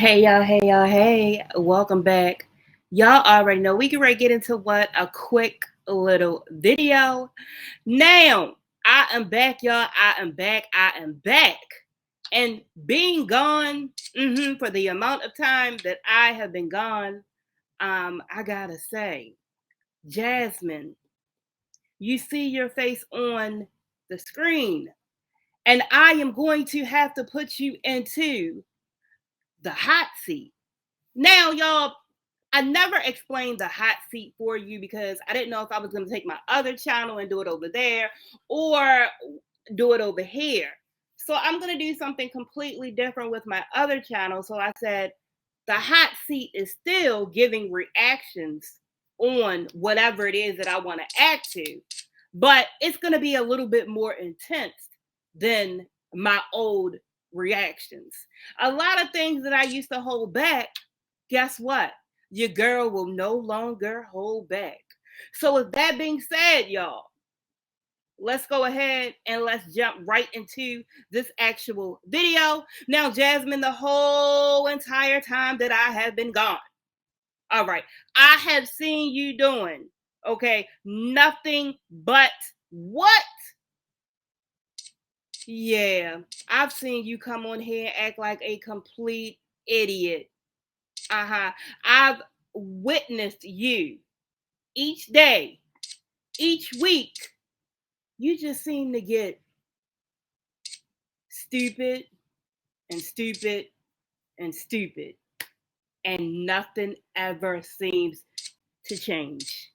Hey. Welcome back. Y'all already know we can ready to get into what? A quick little video. Now, I am back, y'all. I am back. And being gone for the amount of time that I have been gone, I gotta say, Jasmine, you see your face on the screen, and I am going to have to put you into the hot seat. Now, y'all, I never explained the hot seat for you because I didn't know if I was going to take my other channel and do it over there or do it over here. So I'm going to do something completely different with my other channel. So I said the hot seat is still giving reactions on whatever it is that I want to add to, but it's going to be a little bit more intense than my old reactions. A lot of things that I used to hold back, guess what? Your girl will no longer hold back. So, with that being said, y'all, let's go ahead and let's jump right into this actual video. Now, Jasmine, the whole entire time that I have been gone, all right, I have seen you doing, okay, nothing but what? Yeah, I've seen you come on here and act like a complete idiot. I've witnessed you each day, each week. You just seem to get stupid and stupid and stupid, and nothing ever seems to change.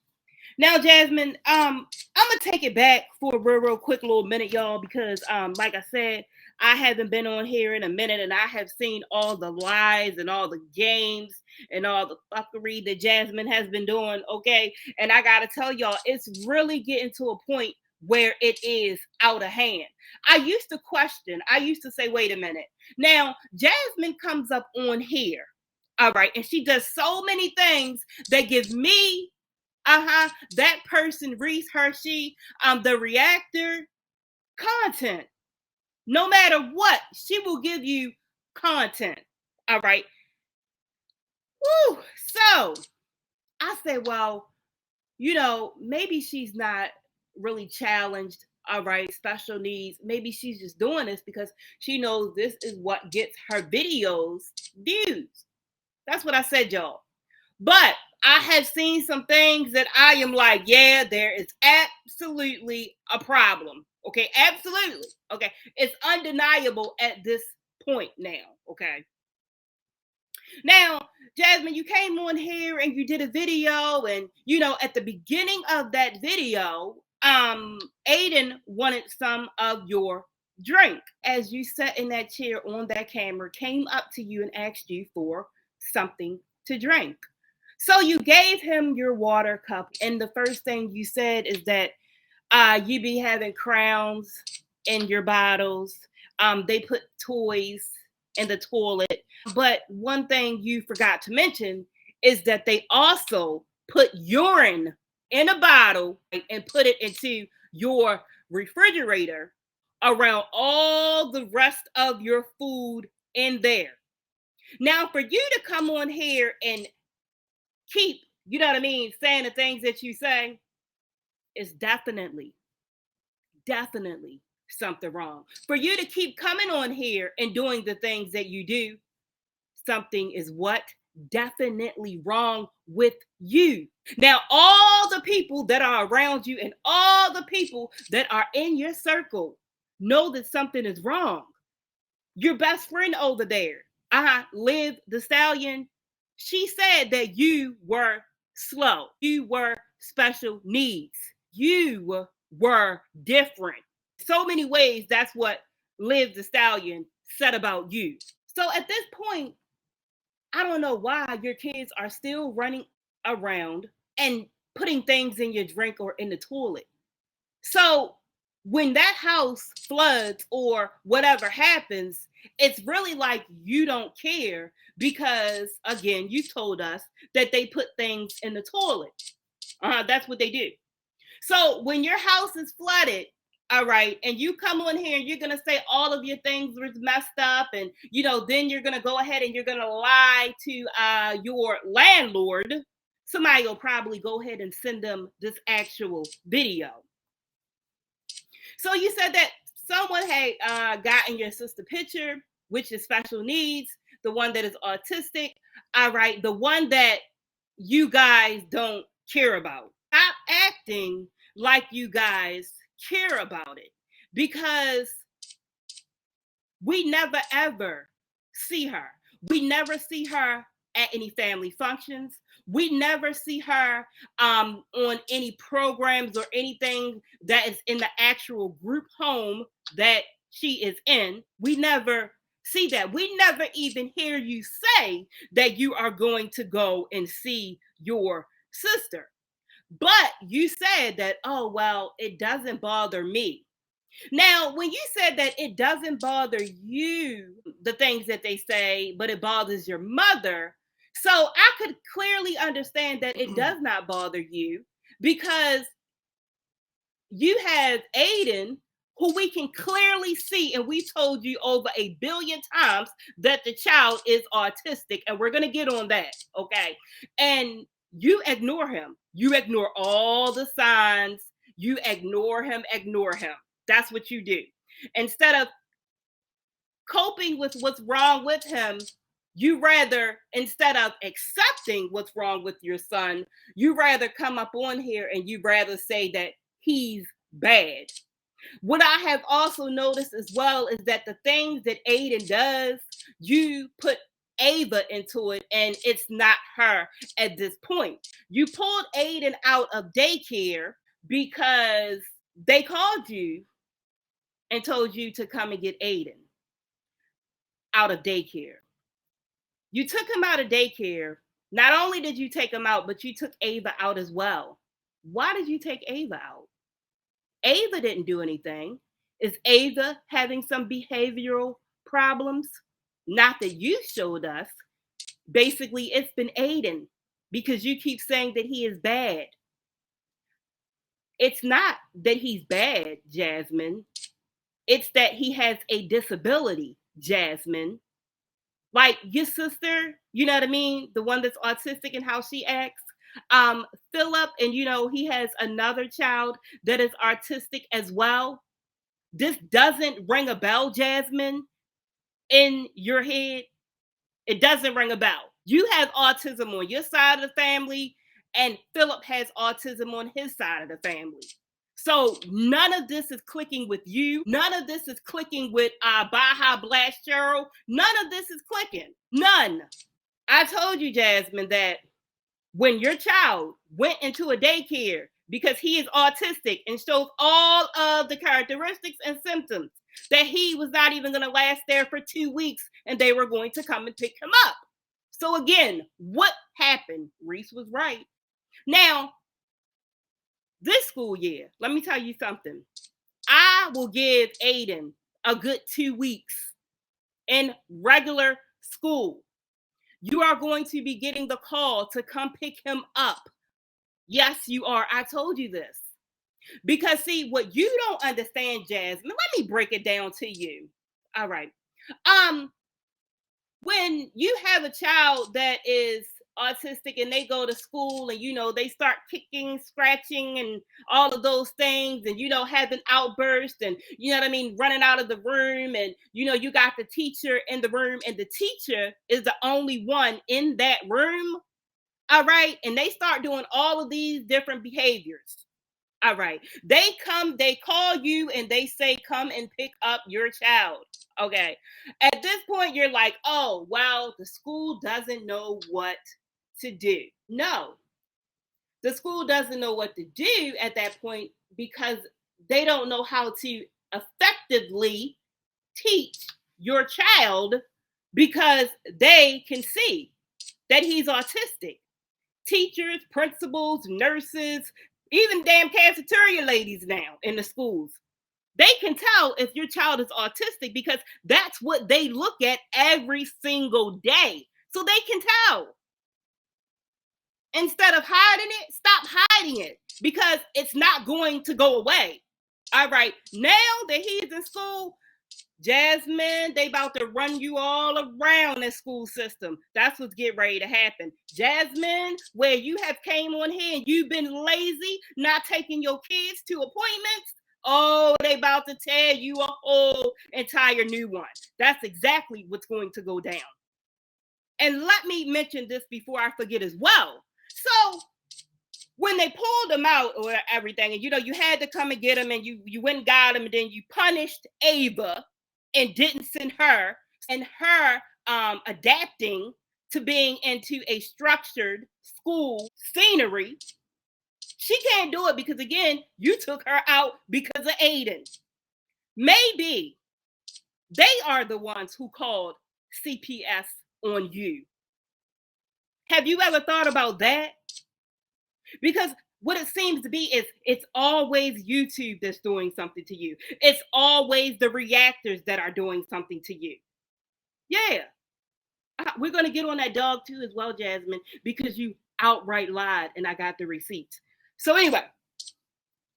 Now, Jasmine, I'm gonna take it back for a real quick little minute, y'all, because like I said, I haven't been on here in a minute, and I have seen all the lies and all the games and all the fuckery that Jasmine has been doing. Okay, and I gotta tell y'all, it's really getting to a point where it is out of hand. I used to question. I used to say, wait a minute. Now, Jasmine comes up on here, all right, and she does so many things that give me that person, Reese, her, she, the reactor, content. No matter what, she will give you content. All right. Woo. So I say, well, maybe she's not really challenged. All right, special needs. Maybe she's just doing this because she knows this is what gets her videos views. That's what I said, y'all. But I have seen some things that I am like, yeah, there is absolutely a problem. Okay, absolutely. Okay, it's undeniable at this point now. Okay. Now, Jasmine, you came on here and you did a video, and at the beginning of that video, Aiden wanted some of your drink. As you sat in that chair on that camera, came up to you and asked you for something to drink. So you gave him your water cup, and the first thing you said is that you be having crowns in your bottles. They put toys in the toilet. But one thing you forgot to mention is that they also put urine in a bottle and put it into your refrigerator around all the rest of your food in there. Now, for you to come on here and keep, saying the things that you say, is definitely something wrong. For you to keep coming on here and doing the things that you do, something is what? Definitely wrong with you. Now, all the people that are around you and all the people that are in your circle know that something is wrong. Your best friend over there, Liv the Stallion, she said that you were slow. You were special needs. You were different. So many ways, that's what Liv the Stallion said about you. So at this point, I don't know why your kids are still running around and putting things in your drink or in the toilet. So when that house floods or whatever happens, it's really like you don't care because, again, you told us that they put things in the toilet. That's what they do. So when your house is flooded All right. And you come on here and you're going to say all of your things was messed up. And, then you're going to go ahead and you're going to lie to your landlord. Somebody will probably go ahead and send them this actual video. So you said that someone had gotten your sister picture, which is special needs, the one that is autistic. All right. The one that you guys don't care about. Stop acting like you guys care about it, because we never ever see her. We never see her at any family functions. We never see her on any programs or anything that is in the actual group home that she is in. We never see that. We never even hear you say that you are going to go and see your sister. But you said that, oh, well, it doesn't bother me. Now, when you said that it doesn't bother you, the things that they say, but it bothers your mother, so I could clearly understand that it does not bother you, because you have Aiden, who we can clearly see, and we told you over 1 billion times that the child is autistic, and we're going to get on that, okay? And you ignore him. You ignore all the signs. You ignore him. That's what you do. Instead of coping with what's wrong with him, you rather, instead of accepting what's wrong with your son, you rather come up on here and you rather say that he's bad. What I have also noticed as well is that the things that Aiden does, you put Ava into it, and it's not her at this point. You pulled Aiden out of daycare because they called you and told you to come and get Aiden out of daycare. You took him out of daycare. Not only did you take him out, but you took Ava out as well. Why did you take Ava out? Ava didn't do anything. Is Ava having some behavioral problems? Not that you showed us. Basically, it's been Aiden, because you keep saying that he is bad. It's not that he's bad, Jasmine. It's that he has a disability, Jasmine. Like your sister, you know what I mean? The one that's autistic and how she acts. Philip, and he has another child that is artistic as well. This doesn't ring a bell, Jasmine, in your head. It doesn't ring a bell. You have autism on your side of the family, and Philip has autism on his side of the family. So none of this is clicking with you. None of this is clicking with Baja Blast Cheryl. None of this is clicking. None. I told you, Jasmine, that when your child went into a daycare because he is autistic and shows all of the characteristics and symptoms, that he was not even going to last there for 2 weeks, and they were going to come and pick him up. So again, what happened? Reese was right. Now, this school year, let me tell you something. I will give Aiden a good 2 weeks in regular school. You are going to be getting the call to come pick him up. Yes, you are. I told you this. Because see, what you don't understand, Jasmine, let me break it down to you. All right. When you have a child that is autistic and they go to school and they start kicking, scratching, and all of those things, and having outbursts, and running out of the room, and you got the teacher in the room, and the teacher is the only one in that room. All right. And they start doing all of these different behaviors. All right. They call you and they say, come and pick up your child. Okay. At this point, you're like, oh, well, the school doesn't know what to do. No, the school doesn't know what to do at that point, because they don't know how to effectively teach your child, because they can see that he's autistic. Teachers, principals, nurses, even damn cafeteria ladies now in the schools, they can tell if your child is autistic, because that's what they look at every single day. So they can tell. Instead of hiding it, stop hiding it, because it's not going to go away. All right, now that he's in school, Jasmine, they about to run you all around the school system. That's what's getting ready to happen. Jasmine, where you have came on here and you've been lazy, not taking your kids to appointments. Oh, they about to tear you a whole entire new one. That's exactly what's going to go down. And let me mention this before I forget as well. So when they pulled him out or everything, and you had to come and get him, and you went and got him, and then you punished Ava and didn't send her, and her adapting to being into a structured school scenery. She can't do it because again, you took her out because of Aiden. Maybe they are the ones who called CPS on you. Have you ever thought about that? Because what it seems to be is it's always YouTube that's doing something to you. It's always the reactors that are doing something to you. Yeah. We're going to get on that dog too as well, Jasmine, because you outright lied and I got the receipts. So anyway,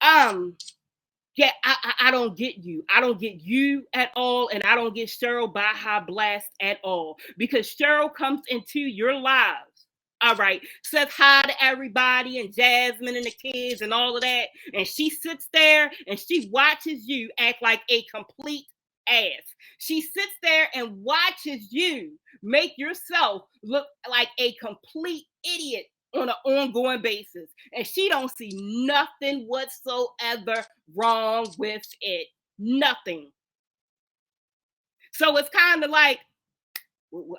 yeah, I don't get you. I don't get you at all, and I don't get Cheryl Baja Blast at all, because Cheryl comes into your lives. All right, says hi to everybody and Jasmine and the kids and all of that. And she sits there and she watches you act like a complete ass. She sits there and watches you make yourself look like a complete idiot on an ongoing basis. And she don't see nothing whatsoever wrong with it. Nothing. So it's kind of like,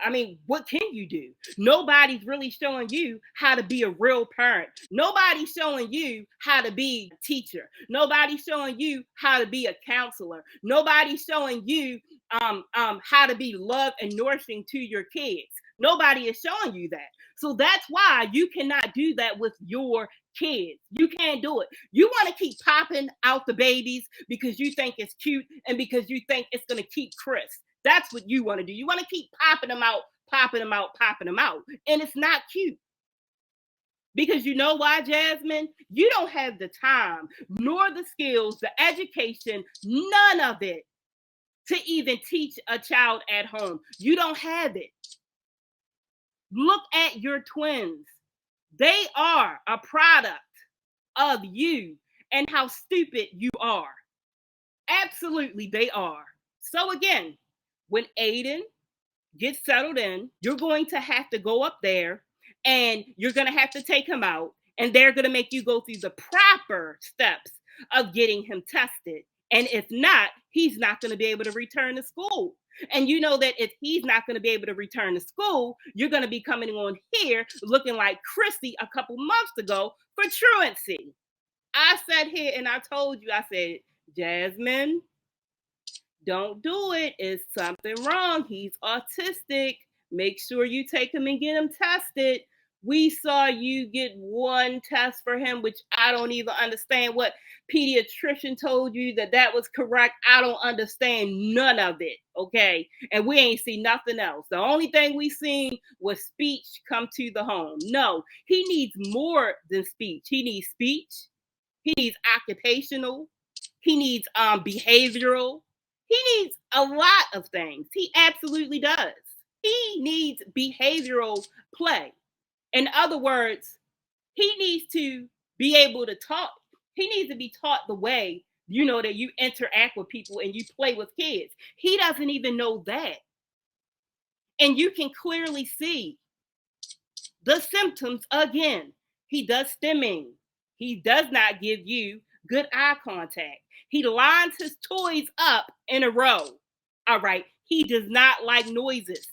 I mean, what can you do? Nobody's really showing you how to be a real parent. Nobody's showing you how to be a teacher. Nobody's showing you how to be a counselor. Nobody's showing you how to be love and nourishing to your kids. Nobody is showing you that. So that's why you cannot do that with your kids. You can't do it. You want to keep popping out the babies because you think it's cute and because you think it's going to keep Chris. That's what you want to do. You want to keep popping them out, popping them out, popping them out. And it's not cute. Because you know why, Jasmine? You don't have the time, nor the skills, the education, none of it to even teach a child at home. You don't have it. Look at your twins. They are a product of you and how stupid you are. Absolutely, they are. So again, when Aiden gets settled in, you're going to have to go up there and you're going to have to take him out, and they're going to make you go through the proper steps of getting him tested. And if not, he's not going to be able to return to school. And you know that if he's not going to be able to return to school, you're going to be coming on here looking like Chrissy a couple months ago for truancy. I sat here and I told you, I said, Jasmine, don't do it. It's something wrong. He's autistic. Make sure you take him and get him tested. We saw you get one test for him, which I don't even understand what pediatrician told you that was correct. I don't understand none of it. Okay. And we ain't see nothing else. The only thing we seen was speech come to the home. No, he needs more than speech. He needs speech. He needs occupational. He needs behavioral. He needs a lot of things. He absolutely does. He needs behavioral play. In other words, he needs to be able to talk. He needs to be taught the way, that you interact with people and you play with kids. He doesn't even know that. And you can clearly see the symptoms again. He does stimming. He does not give you good eye contact. He lines his toys up in a row. All right. He does not like noises.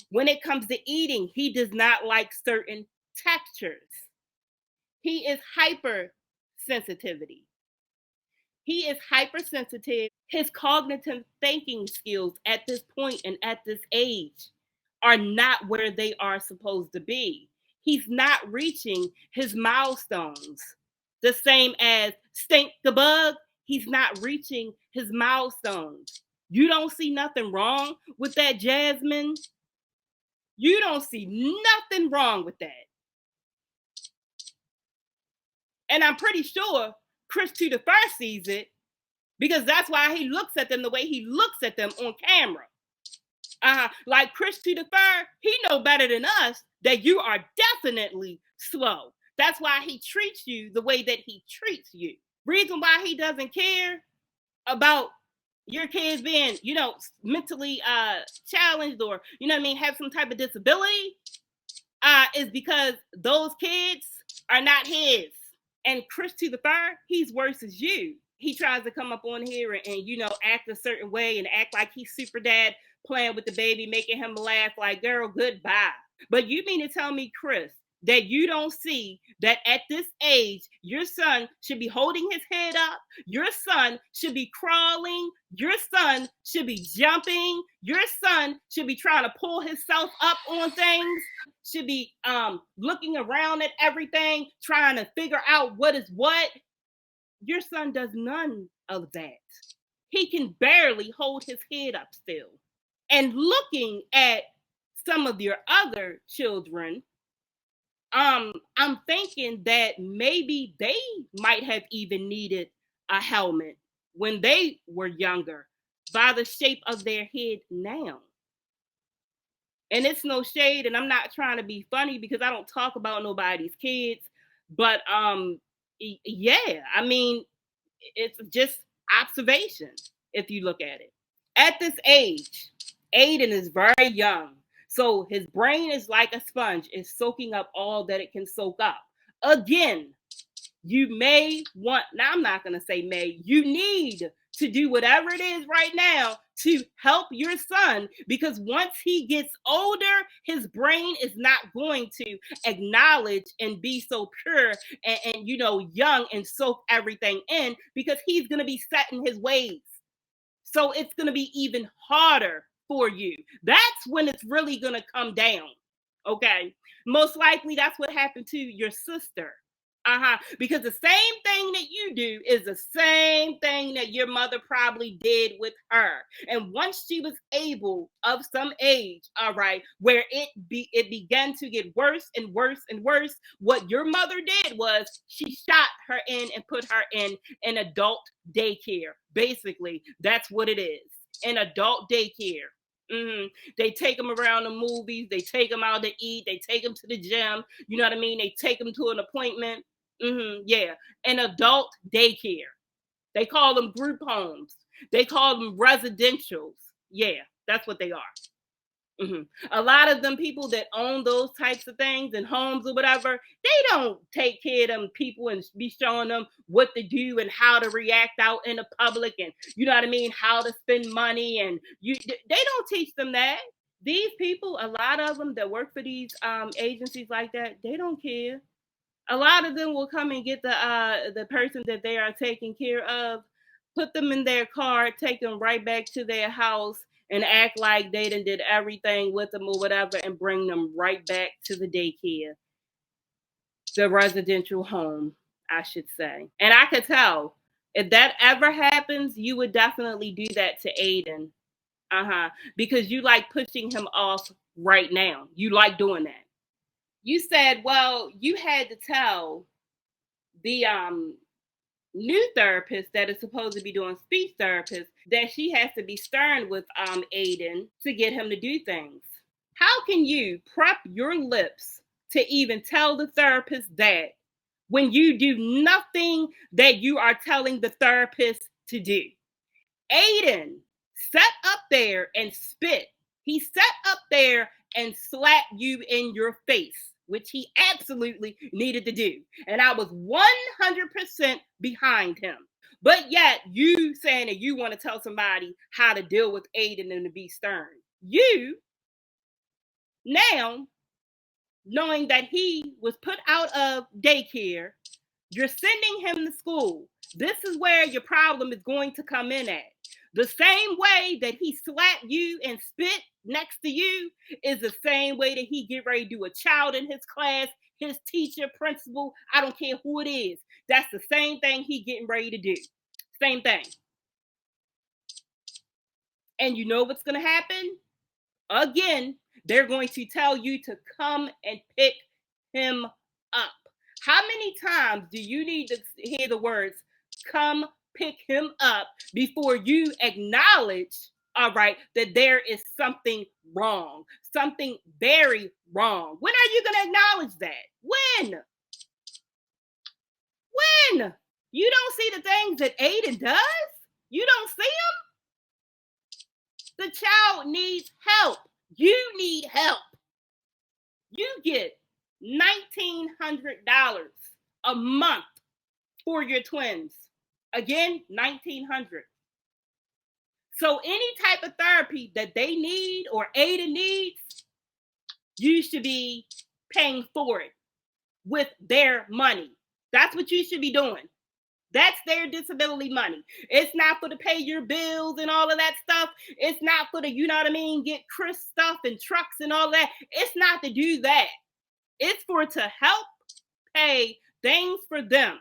When it comes to eating, he does not like certain textures. He is hypersensitivity. He is hypersensitive. His cognitive thinking skills at this point and at this age are not where they are supposed to be. He's not reaching his milestones. The same as Stink the Bug, he's not reaching his milestones. You don't see nothing wrong with that, Jasmine. You don't see nothing wrong with that. And I'm pretty sure Chris to the first sees it because that's why he looks at them the way he looks at them on camera. Like Chris to the Fur, he know better than us that you are definitely slow. That's why he treats you the way that he treats you. Reason why he doesn't care about your kids being, mentally challenged, or, have some type of disability, is because those kids are not his. And Chris to the Fur, he's worse as you. He tries to come up on here and act a certain way and act like he's super dad, playing with the baby, making him laugh like, girl, goodbye. But you mean to tell me, Chris, that you don't see that at this age, your son should be holding his head up, your son should be crawling, your son should be jumping, your son should be trying to pull himself up on things, should be looking around at everything, trying to figure out what is what. Your son does none of that. He can barely hold his head up still. And looking at some of your other children, I'm thinking that maybe they might have even needed a helmet when they were younger by the shape of their head now. And it's no shade, and I'm not trying to be funny because I don't talk about nobody's kids, but yeah, I mean, it's just observation if you look at it. At this age, Aiden is very young. So his brain is like a sponge. It's soaking up all that it can soak up. Again, you may want, now I'm not going to say may, you need to do whatever it is right now to help your son, because once he gets older, his brain is not going to acknowledge and be so pure and young and soak everything in, because he's going to be set in his ways. So it's going to be even harder for you. That's when it's really going to come down. Okay. Most likely that's what happened to your sister. Because the same thing that you do is the same thing that your mother probably did with her. And once she was able of some age, all right, where it began to get worse and worse and worse, what your mother did was she shot her in and put her in an adult daycare. Basically, that's what it is. An adult daycare. Mm-hmm. They take them around the movies. They take them out to eat. They take them to the gym. You know what I mean? They take them to an appointment. Yeah, an adult daycare. They call them group homes. They call them residentials. Yeah, that's what they are. A lot of them people that own those types of things and homes or whatever, they don't take care of them people and be showing them what to do and how to react out in the public, and you know what I mean, how to spend money, and they don't teach them that. These people, a lot of them that work for these agencies like that, they don't care. A lot of them will come and get the person that they are taking care of, put them in their car, take them right back to their house, and act like they did everything with them or whatever, and bring them right back to the daycare, the residential home, I should say. And I could tell if that ever happens, you would definitely do that to Aiden. Because you like pushing him off right now. You like doing that. You said, well, you had to tell the new therapist that is supposed to be doing speech therapist that she has to be stern with Aiden to get him to do things. How can you prep your lips to even tell the therapist that when you do nothing that you are telling the therapist to do? Aiden sat up there and spit. He sat up there and slapped you in your face, which he absolutely needed to do. And I was 100% behind him. But yet you saying that you want to tell somebody how to deal with Aiden and to be stern. You now, knowing that he was put out of daycare, you're sending him to school. This is where your problem is going to come in at. The same way that he slapped you and spit next to you is the same way that he get ready to do a child in his class, his teacher, principal, I don't care who it is. That's the same thing he getting ready to do. Same thing. And you know what's going to happen? Again, they're going to tell you to come and pick him up. How many times do you need to hear the words, come pick him up before you acknowledge, all right, that there is something wrong, something very wrong. When are you going to acknowledge that? When? When? You don't see the things that Aiden does? You don't see them? The child needs help. You need help. You get $1,900 a month for your twins. Again, $1,900. So any type of therapy that they need or Aiden needs, you should be paying for it with their money. That's what you should be doing. That's their disability money. It's not for to pay your bills and all of that stuff. It's not for the, you know what I mean, get Chris stuff and trucks and all that. It's not to do that. It's for to help pay things for them.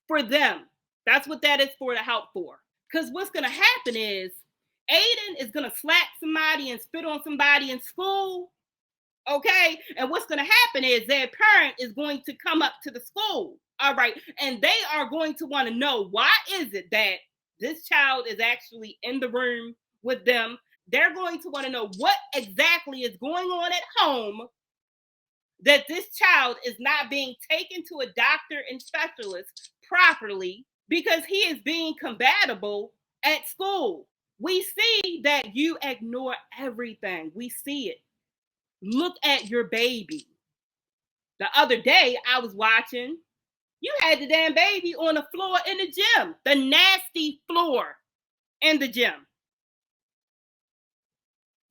For them. That's what that is for, to help for. Because what's going to happen is Aiden is going to slap somebody and spit on somebody in school. Okay. And what's going to happen is their parent is going to come up to the school. All right. And they are going to want to know, why is it that this child is actually in the room with them? They're going to want to know what exactly is going on at home that this child is not being taken to a doctor and specialist properly because he is being compatible at school. We see that you ignore everything. We see it. Look at your baby. The other day I was watching, you had the damn baby on the floor in the gym, the nasty floor in the gym.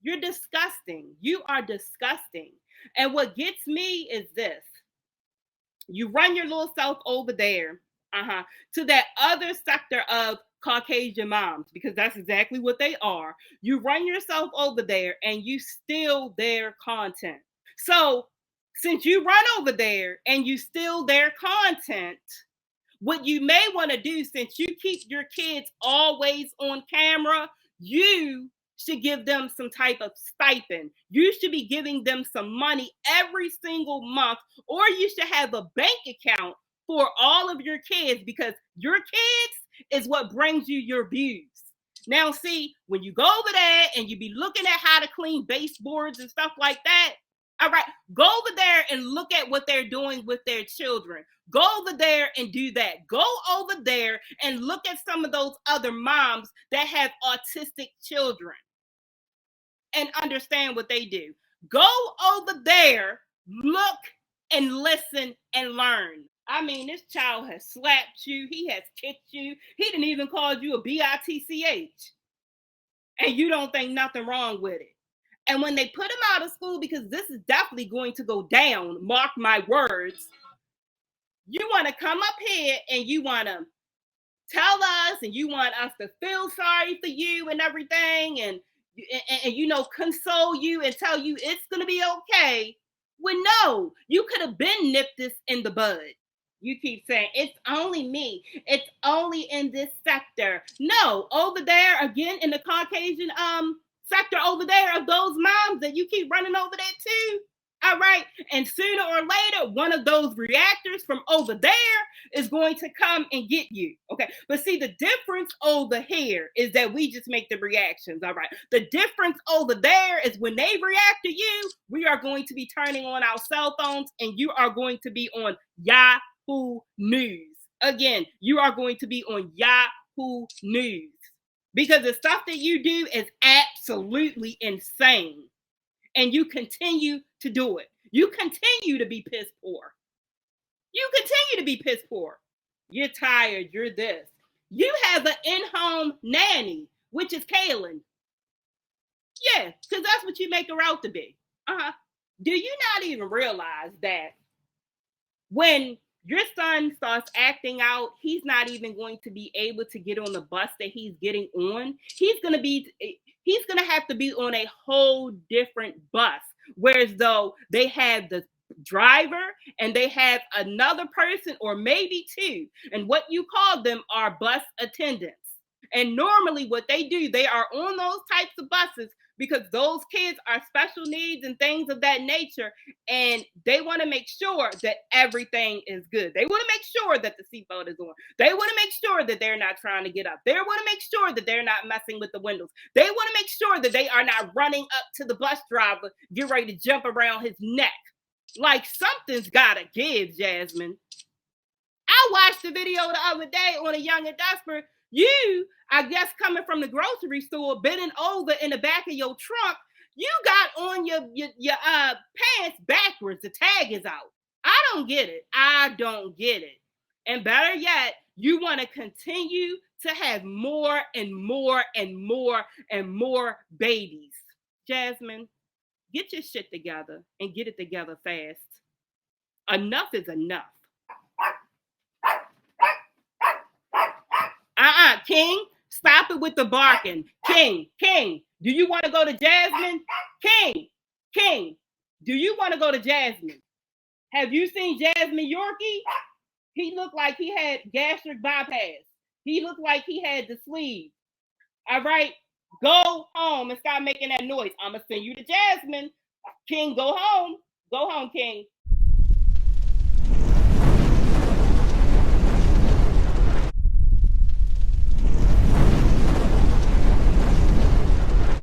You're disgusting. You are disgusting. And what gets me is this. You run your little self over there to that other sector of Caucasian moms, because that's exactly what they are. You run yourself over there and you steal their content. So since you run over there and you steal their content, what you may want to do, since you keep your kids always on camera, you should give them some type of stipend. You should be giving them some money every single month, or you should have a bank account for all of your kids, because your kids is what brings you your views. Now, see, when you go over there and you be looking at how to clean baseboards and stuff like that, all right, go over there and look at what they're doing with their children. Go over there and do that. Go over there and look at some of those other moms that have autistic children and understand what they do. Go over there, look and listen and learn. I mean, this child has slapped you. He has kicked you. He didn't even call you a bitch. And you don't think nothing wrong with it. And when they put him out of school, because this is definitely going to go down, mark my words, you want to come up here and you want to tell us and you want us to feel sorry for you and everything and you know, console you and tell you it's going to be okay. Well, no, you could have been nipped this in the bud. You keep saying, it's only me. It's only in this sector. No, over there, again, in the Caucasian sector over there of those moms that you keep running over there too. All right. And sooner or later, one of those reactors from over there is going to come and get you. Okay. But see, the difference over here is that we just make the reactions. All right. The difference over there is when they react to you, we are going to be turning on our cell phones and you are going to be on Yahoo News. Again, you are going to be on Yahoo News because the stuff that you do is absolutely insane. And you continue to do it. You continue to be piss poor. You continue to be piss poor. You're tired. You're this. You have an in-home nanny, which is Kaylin. Yeah, because that's what you make her out to be. Do you not even realize that when your son starts acting out, he's not even going to be able to get on the bus that he's getting on. He's going to have to be on a whole different bus. Whereas though they have the driver and they have another person or maybe two. And what you call them are bus attendants. And normally what they do, they are on those types of buses because those kids are special needs and things of that nature. And they want to make sure that everything is good. They want to make sure that the seatbelt is on. They want to make sure that they're not trying to get up. They want to make sure that they're not messing with the windows. They want to make sure that they are not running up to the bus driver, get ready to jump around his neck. Like, something's got to give, Jasmine. I watched a video the other day on a Young and Desperate. You, I guess, coming from the grocery store, bending over in the back of your trunk, you got on your pants backwards. The tag is out. I don't get it. I don't get it. And better yet, you want to continue to have more and more and more and more babies. Jasmine, get your shit together and get it together fast. Enough is enough. King, stop it with the barking. King, do you want to go to Jasmine? King, do you want to go to Jasmine? Have you seen Jasmine Yorkie? He looked like he had gastric bypass. He looked like he had the sleeve. All right, go home and stop making that noise. I'm going to send you to Jasmine. King, go home. Go home, King.